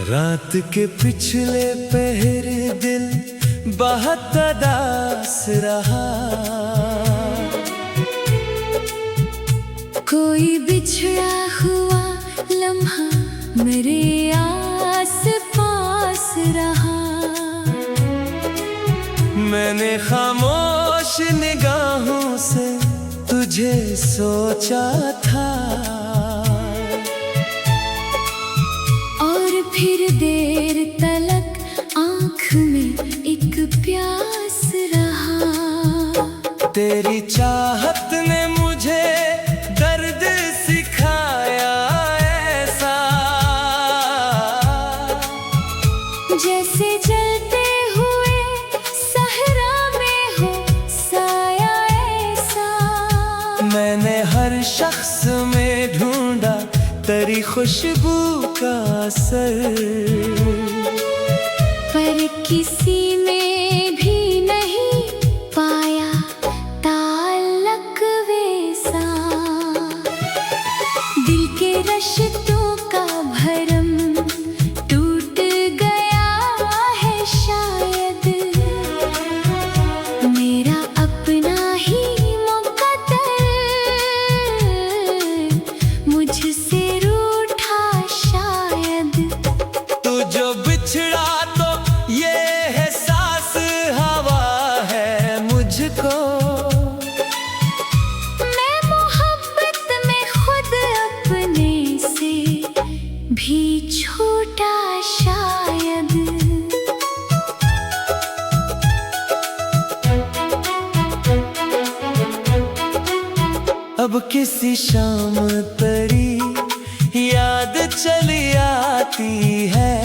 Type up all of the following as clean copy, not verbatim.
रात के पिछले पहरे दिल बहुत उदास रहा। कोई बिछड़ा हुआ लम्हा मेरे आस पास रहा। मैंने खामोश निगाहों से तुझे सोचा था, और फिर देर तलक आँख में एक प्यास रहा। तेरी चाहत ने मुझे दर्द सिखाया ऐसा, जैसे जलते हुए सहरा में हो साया ऐसा। मैंने हर शख्स में ढूंढा तेरी खुशबू का असर, पर किसी में भी नहीं पाया ताल्लुक वैसा। दिल के रिश्तों का भरम टूट गया है शायद। मेरा अपना ही मुकद्दर मुझसे रूठा शायद। तू जो बिछड़ा तो ये एहसास हवा है मुझको। मैं मोहब्बत में खुद अपने से भी छोटा शायद। अब किसी शाम तेरी याद चली आती है,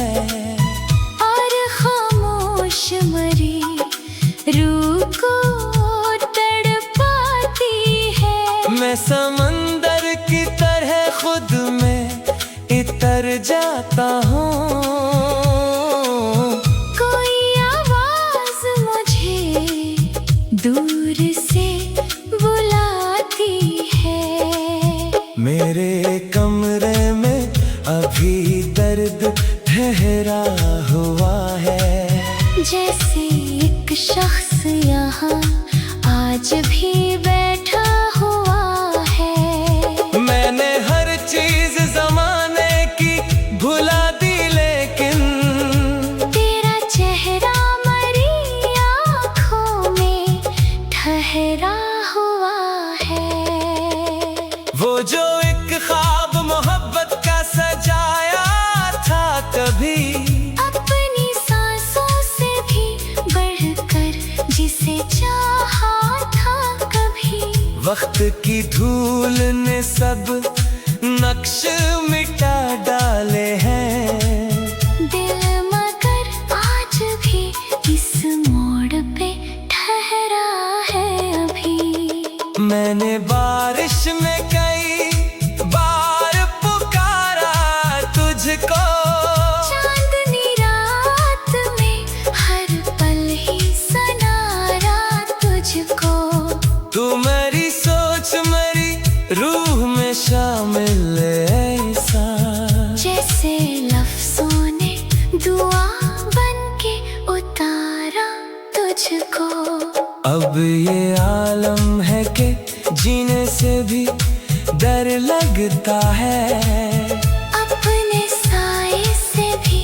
और खामोश मरी रूह को तड़पाती है। मैं समंदर की तरह खुद में इतर जाता हूँ। कोई आवाज मुझे दूर से बुलाती है। मेरे कमरे में अभी दर्द ठहरा हुआ है, जैसे एक शख्स यहाँ आज भी बैठा हुआ है। मैंने हर चीज जमाने की भुला दी, लेकिन तेरा चेहरा मरी आँखों में ठहरा हुआ है। वो जो एक ख्वाब मोहब्बत का सजाया था कभी, अपनी सांसों से भी बढ़कर जिसे चाहा था कभी। वक्त की धूल ने सब नक्श मिटा डाले हैं। दिल मगर आज भी इस मोड़ पे ठहरा है अभी। मैंने बारिश में कई बार पुकारा तुझको, चांदनी रात में हर पल ही सनारा तुझको। तू मेरी सोच मेरी रूह में शामिल ऐसा, जैसे लफ्जों ने दुआ बन के उतारा तुझको। अब ये आलम है कि जीने से भी डर लगता है। अपने साए से भी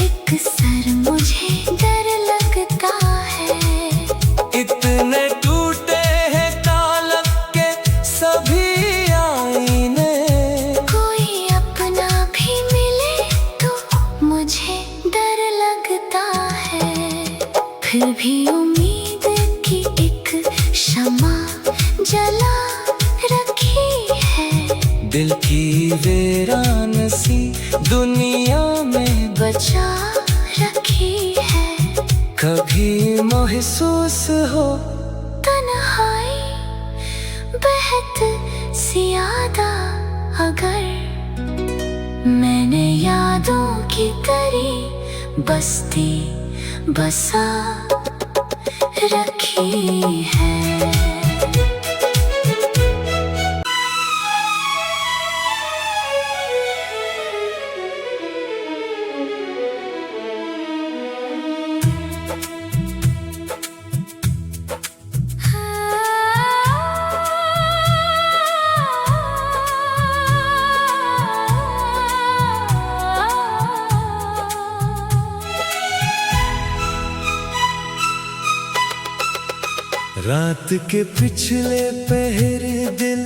एक सर मुझे डर लगता है। इतने टूटे हैं ताल्लुक के सभी आईने, कोई अपना भी मिले तो मुझे डर लगता है। फिर भी उम्मीद की एक शमा जला रखी है। दिल की वीरान सी दुनिया में बचा रखी है। कभी महसूस हो तन्हाई बेहद ज्यादा अगर, मैंने यादों की करी बस्ती बसा रखी है। रात के पिछले पहरे दिल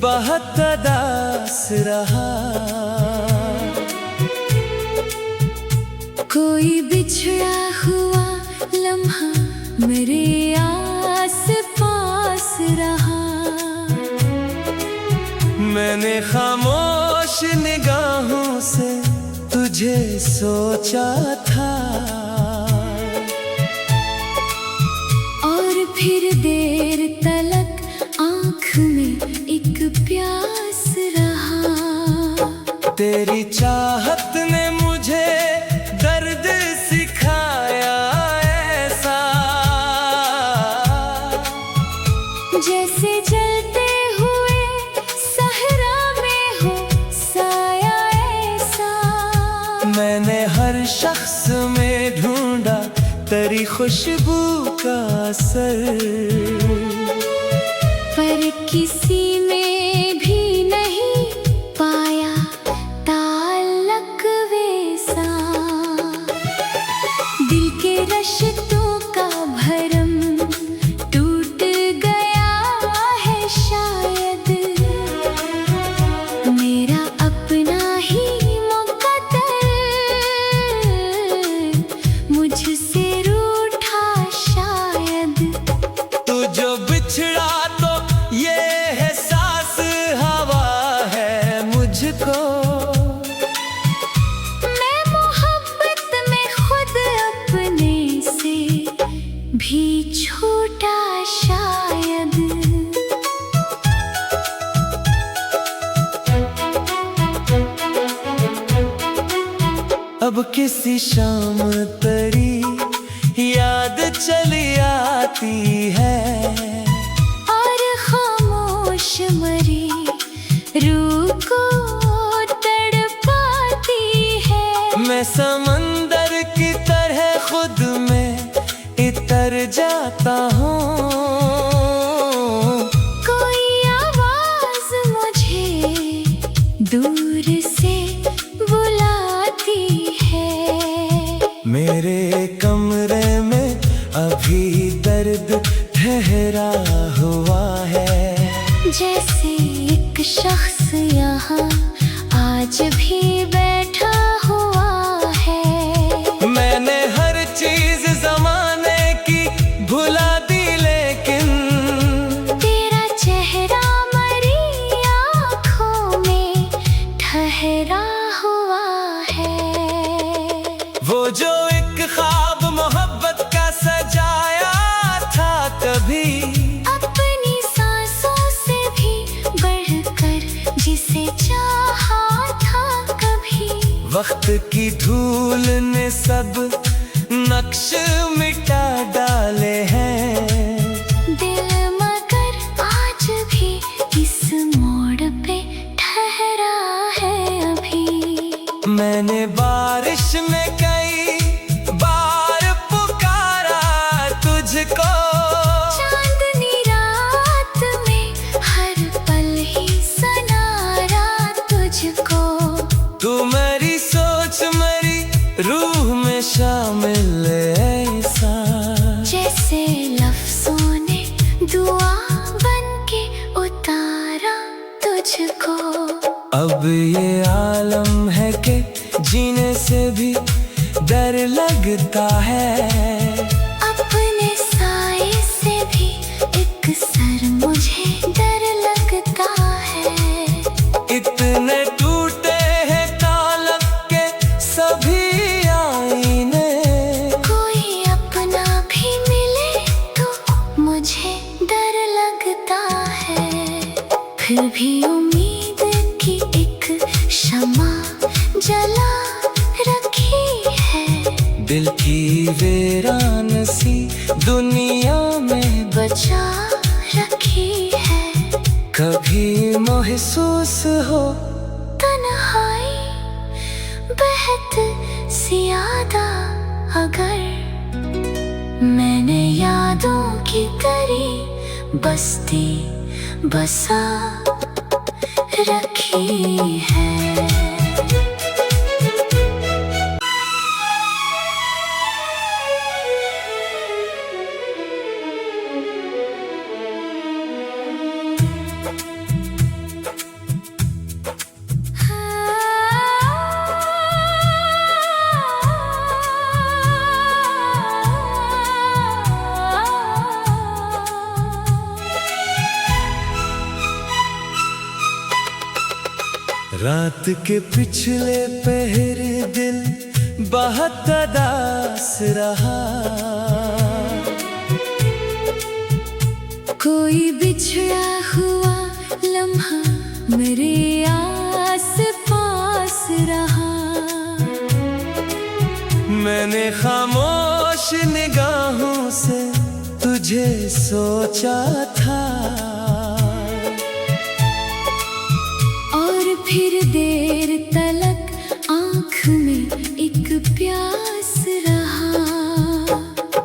बहुत उदास रहा। कोई बिछड़ा हुआ लम्हा मेरे आस पास रहा। मैंने खामोश निगाहों से तुझे सोचा था, और फिर देर तलक आँख में एक प्यास रहा। तेरी चाहत ने मुझे दर्द सिखाया ऐसा, जैसे जलते हुए सहरा में हो साया ऐसा। मैंने हर शख्स में ढूंढा तेरी खुशबू का असर, पर किसी में भी नहीं पाया ताल्लुक वैसा। दिल के रिश्तों का भरम टूट गया है शायद। मेरा अपना ही मुकद्दर मुझसे रूठा शायद। तू जो बिछड़ा तो ये एहसास हवा है मुझको। मैं मोहब्बत में खुद अपने से भी छोटा शायद। अब किसी शाम तेरी याद चली आती है, और खामोश मरी रूह को तड़पाती है। मैं समंदर की तरह खुद में इतर जाता हूँ। कोई आवाज मुझे दूर से बुलाती है। मेरे कमरे में अभी दर्द ठहरा हुआ है, जैसे एक शख्स यहाँ आज भी बैठा हुआ है। मैंने हर चीज जमाने की भुला दी, लेकिन तेरा चेहरा मरी आँखों में ठहरा हुआ है। वो जो एक ख्वाब मोहब्बत का सजाया था कभी, अपनी सांसों से भी बढ़कर जिसे चाहा था कभी। वक्त की धूल ने सब नक्श मिटा डाले हैं। दिल मगर आज भी इस मोड़ पे ठहरा है अभी। मैंने बारिश में कई बार पुकारा तुझको, चांदनी रात में हर पल ही सनारा तुझको। तू मेरी सोच मेरी रूह में शामिल ऐसा, जैसे लफ्जों ने दुआ बन के उतारा तुझको। अब ये आलम है कि जीने से भी डर लगता है। अपने साए से भी एक सर मुझे डर लगता है। इतने टूटे हैं ताल्लुक के सभी आईने, कोई अपना भी मिले तो मुझे डर लगता है। फिर भी उम्मीद की एक शमा जला रखी है। दिल की वीरान सी दुनिया में बचा रखी है। कभी महसूस हो तन्हाई बेहद ज्यादा अगर, मैंने यादों की करी बस्ती बसा रखी है। रात के पिछले पहरे दिल बहुत उदास रहा। कोई बिछड़ा हुआ लम्हा मेरे आस पास रहा। मैंने खामोश निगाहों से तुझे सोचा था, और फिर देर तलक आँख में एक प्यास रहा।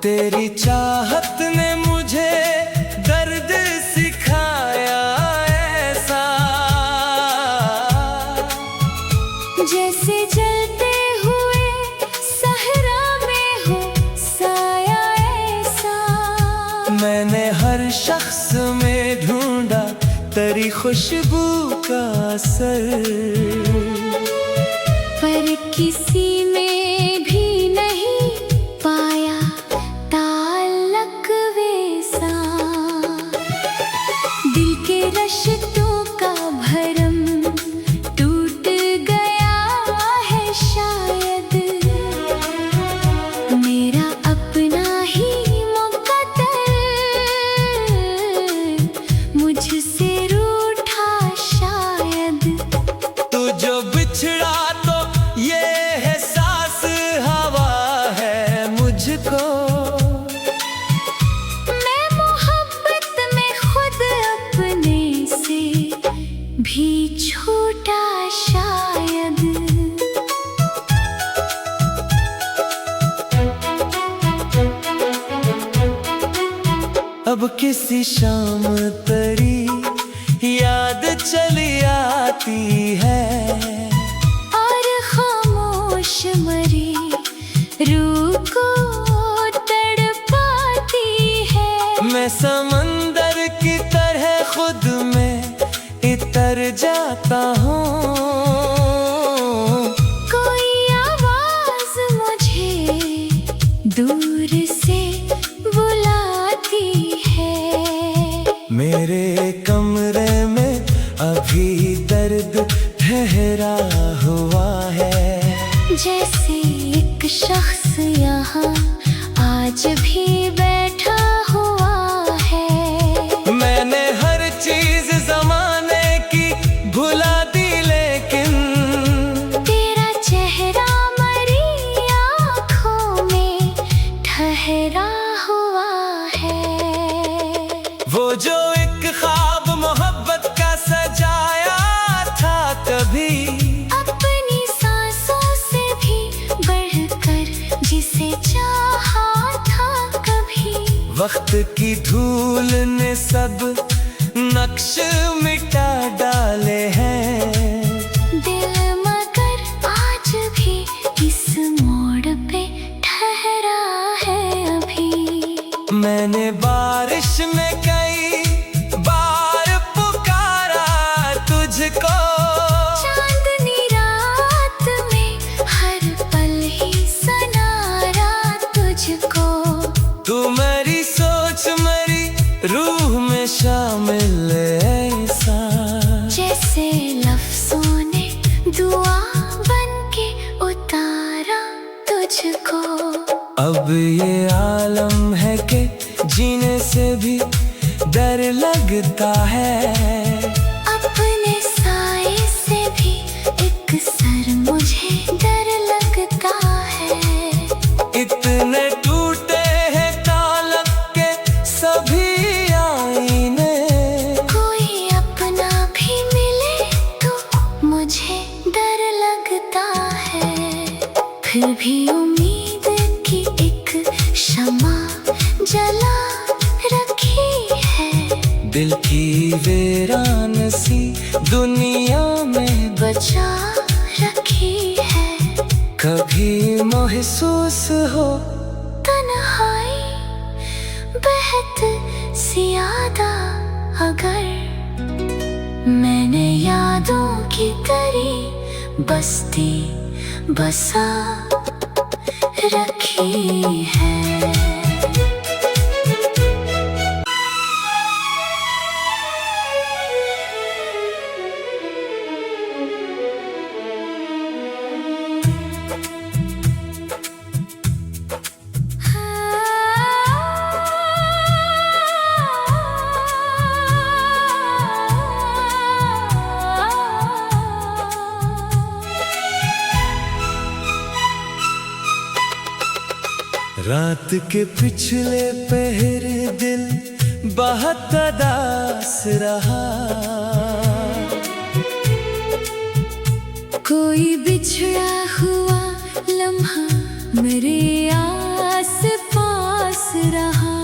तेरी चाहत ने मुझे दर्द सिखाया ऐसा, जैसे जलते हुए सहरा में हो साया ऐसा। मैंने हर शख्स में ढूंढा तेरी खुशबू का असर, पर किसी में भी नहीं पाया ताल्लुक वैसा। दिल के रिश्तों का भरम टूट गया है शायद। मेरा अपना ही मुकद्दर मुझसे रूठा शायद। तू जो बिछड़ा तो ये एहसास हवा है मुझको। मैं मोहब्बत में खुद अपने से भी छोटा शायद। अब किसी शाम तेरी याद चली आती है, और खामोश मरी रूह को तड़पाती है। मैं समंदर की तरह खुद में इतर जाता हूँ। कोई आवाज मुझे दूर से बुलाती है। मेरे कमरे में अभी दर्द ठहरा हुआ है, जैसे एक शख्स यहाँ आज भी बैठा हुआ है। मैंने हर चीज जमाने की भुला दी, लेकिन तेरा चेहरा मरी आँखों में ठहरा हुआ है। वो जो एक ख्वाब मोहब्बत का सजाया था कभी, अपनी सांसों से भी बढ़कर जिसे चाहा था कभी। वक्त की धूल ने सब नक्श मिटा डाले हैं। दिल मगर आज भी इस मोड़ पे ठहरा है अभी। मैंने बारिश में कई बार पुकारा तुझको, चांदनी रात में हर पल ही सनारा तुझको। तू मेरी सोच मेरी रूह में शामिल ऐसा, जैसे लफ्जों ने दुआ बन के उतारा तुझको। अब ये आलम है कि जीने से भी डर लगता है। अपने साए से भी एक सर मुझे डर लगता है। इतने टूटे हैं ताल्लुक के सभी आईने, कोई अपना भी मिले तो मुझे डर लगता है। फिर भी उम्मीद की एक शमा जला रखी है। दिल की वीरान सी दुनिया में बचा रखी है। कभी महसूस हो तन्हाई बेहद ज्यादा अगर, मैंने यादों की तरी बस्ती बसा रखी है। रात के पिछले पहरे दिल बहुत उदास रहा। कोई बिछड़ा हुआ लम्हा मेरे आस पास रहा।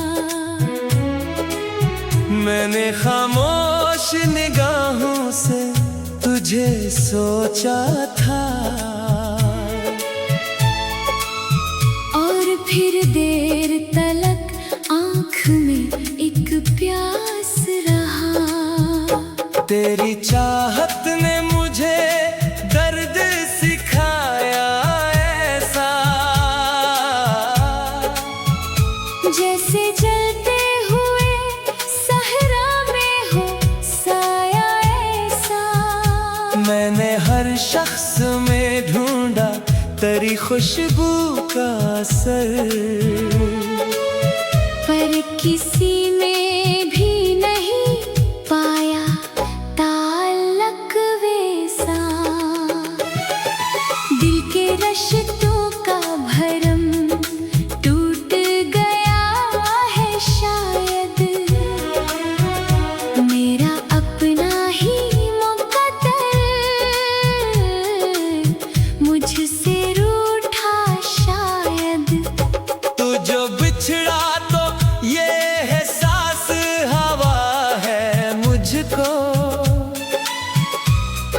मैंने खामोश निगाहों से तुझे सोचा था, और फिर देर तलक आँख में एक प्यास रहा। तेरी चाहत ने मुझे दर्द सिखाया ऐसा, जैसे जलते हुए सहरा में हो साया ऐसा। मैंने हर शख्स में ढूंढा तेरी खुशबू का असर, पर किसी में भी नहीं पाया ताल्लुक वैसा। दिल के रिश्तों का भरम टूट गया है शायद। मेरा अपना ही मुकद्दर मुझसे रूठा शायद। तू जो बिछड़ा तो ये एहसास हवा है मुझको।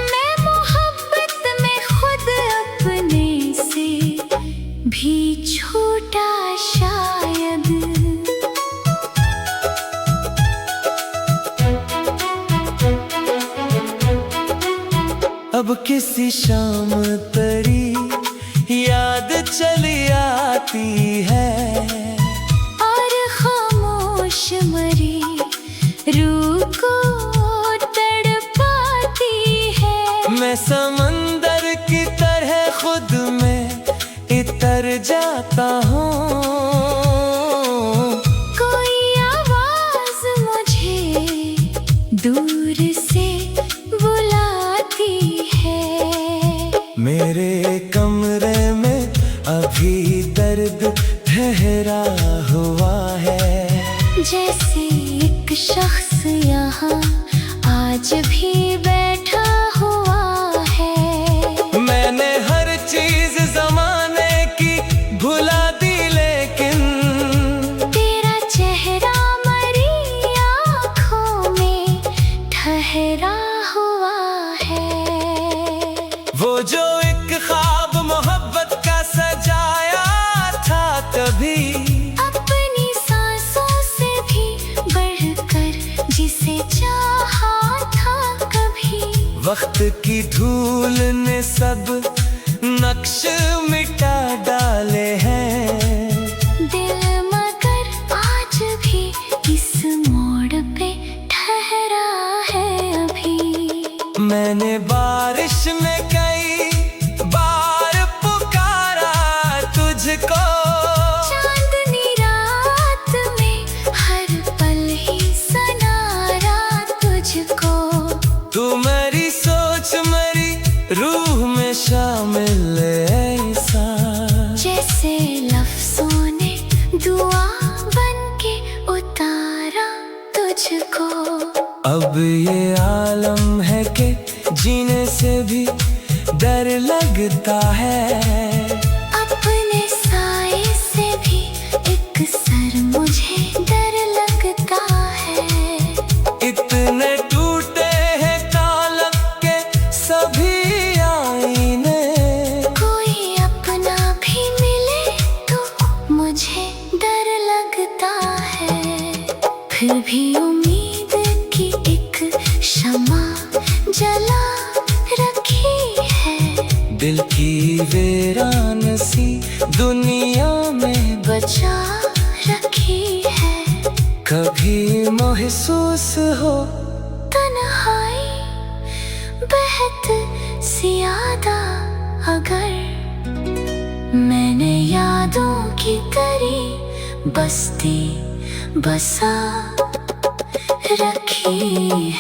मैं मोहब्बत में खुद अपने से भी छूटा शायद। अब किसी शाम तेरी याद चली आती है, और खामोश मरी रूह को तड़पाती है। मैं समंदर की तरह खुद में इतर जाता हूँ। कोई आवाज मुझे दूर से बुलाती है। मेरे कमरे में अभी दर्द ठहरा हुआ है, जैसे एक शख्स यहाँ आज भी बैठा हुआ है। मैंने हर चीज जमाने की भुला दी, लेकिन तेरा चेहरा मरी आँखों में ठहरा हुआ है। वो जो एक ख्वाब मोहब्बत का सजाया था कभी, अपनी सांसों से भी बढ़कर जिसे चाहा था कभी। वक्त की धूल ने सब नक्श मिटा डाले हैं। दिल मगर आज भी इस मोड़ पे ठहरा है अभी। मैंने बारिश में कई बार पुकारा तुझको, चांदनी रात में हर पल ही सनारा तुझको। तू मेरी सोच मेरी रूह में शामिल ऐसा, जैसे लफ्जों ने दुआ बन के उतारा तुझको। अब ये आलम है कि जीने से भी डर लगता है। अपने साए से भी एक सर मुझे डर लगता है। इतने टूटे हैं तालब के सभी आईने, कोई अपना भी मिले तो मुझे डर लगता है। फिर भी उम्मीद की एक शमा जला रखी है। दिल की वीरान सी दुनिया में बचा रखी है। कभी महसूस हो तन्हाई बेहद ज्यादा अगर, मैंने यादों की करी बस्ती बसा रखी